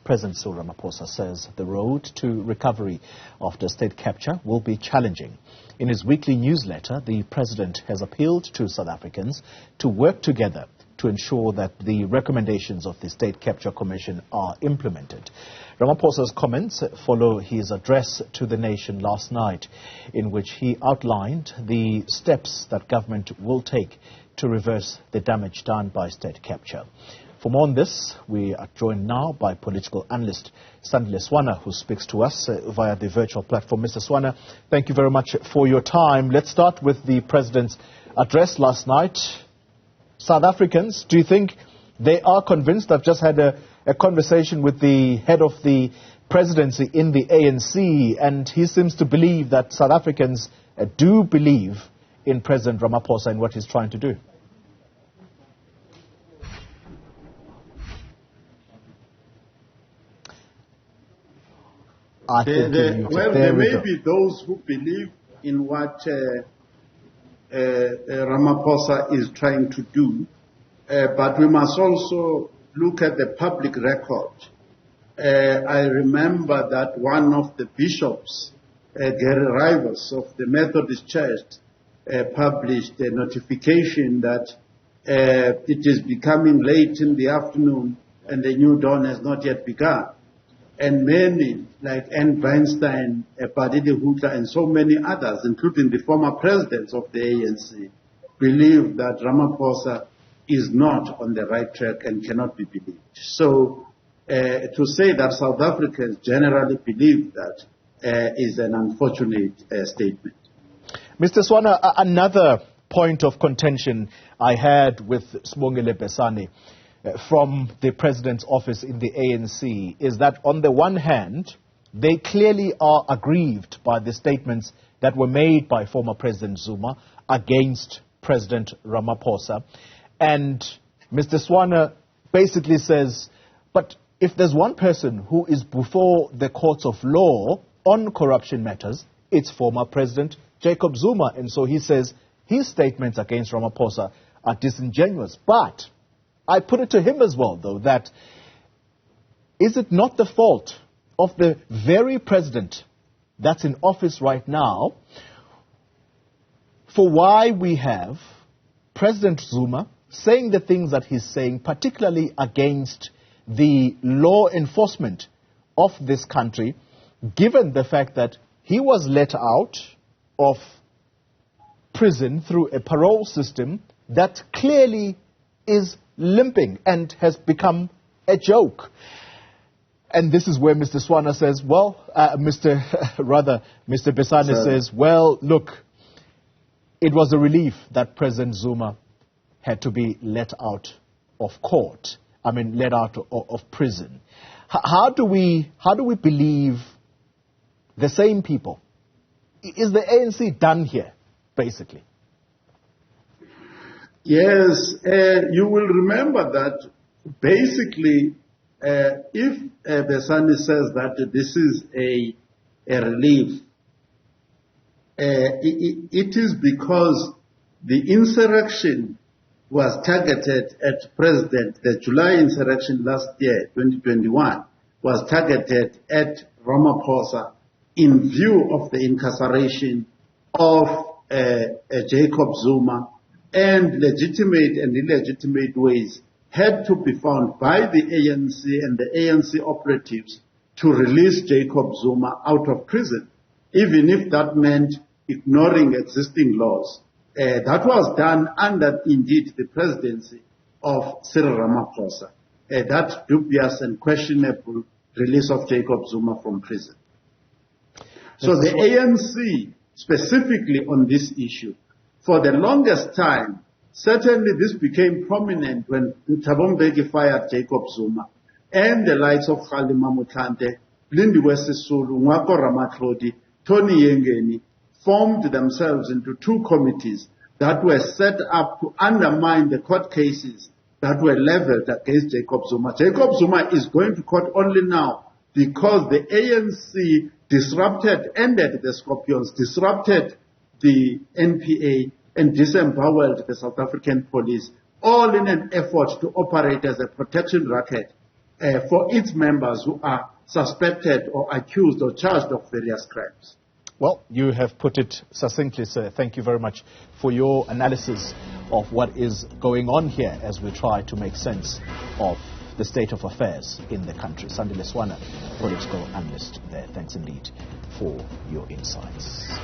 President Cyril Ramaphosa says the road to recovery after state capture will be challenging. In his weekly newsletter, the president has appealed to South Africans to work together to ensure that the recommendations of the State Capture Commission are implemented. Ramaphosa's comments follow his address to the nation last night, in which he outlined the steps that government will take to reverse the damage done by state capture. For more on this, we are joined now by political analyst Sandile Swana, who speaks to us via the virtual platform. Mr. Swana, thank you very much for your time. Let's start with the president's address last night. South Africans, do you think they are convinced? I've just had a conversation with the head of the presidency in the ANC, and he seems to believe that South Africans do believe in President Ramaphosa and what he's trying to do. There may be those who believe in what Ramaphosa is trying to do, but we must also look at the public record. I remember that one of the bishops, Gary Rivers of the Methodist Church, published a notification that it is becoming late in the afternoon and the new dawn has not yet begun. And many, like Anne Weinstein, Padidi Hutla, and so many others, including the former presidents of the ANC, believe that Ramaphosa is not on the right track and cannot be believed. So to say that South Africans generally believe that is an unfortunate statement. Mr. Swana, another point of contention I had with Sibongile Besane from the president's office in the ANC is that on the one hand, they clearly are aggrieved by the statements that were made by former President Zuma against President Ramaphosa. And Mr. Swana basically says, but if there's one person who is before the courts of law on corruption matters, it's former President Jacob Zuma. And so he says his statements against Ramaphosa are disingenuous. But I put it to him as well, though, that is it not the fault of the very president that's in office right now for why we have President Zuma saying the things that he's saying, particularly against the law enforcement of this country, given the fact that he was let out of prison through a parole system that clearly is limping and has become a joke. And this is where Mr. Swana says, well, Mr. Besane says, well, look, it was a relief that President Zuma had to be let out of court. Let out of prison. How do we believe the same people? Is the ANC done here, basically? Yes, you will remember that basically if Besane says that this is a relief, it is because the insurrection was targeted at President. The July insurrection last year, 2021, was targeted at Ramaphosa in view of the incarceration of Jacob Zuma, and legitimate and illegitimate ways had to be found by the ANC and the ANC operatives to release Jacob Zuma out of prison, even if that meant ignoring existing laws. That was done under, indeed, the presidency of Cyril Ramaphosa, that dubious and questionable release of Jacob Zuma from prison. So the ANC, specifically on this issue, for the longest time, certainly this became prominent when Thabo Mbeki fired Jacob Zuma, and the likes of Kgalema Motlanthe, Lindiwe Sisulu, Ngwako Ramatlhodi, Tony Yengeni, formed themselves into two committees that were set up to undermine the court cases that were leveled against Jacob Zuma. Jacob Zuma is going to court only now because the ANC ended the Scorpions, disrupted the NPA, and disempowered the South African police, all in an effort to operate as a protection racket for its members who are suspected or accused or charged of various crimes. Well, you have put it succinctly, sir. Thank you very much for your analysis of what is going on here as we try to make sense of the state of affairs in the country. Sandile Swana, political analyst there. Thanks indeed for your insights.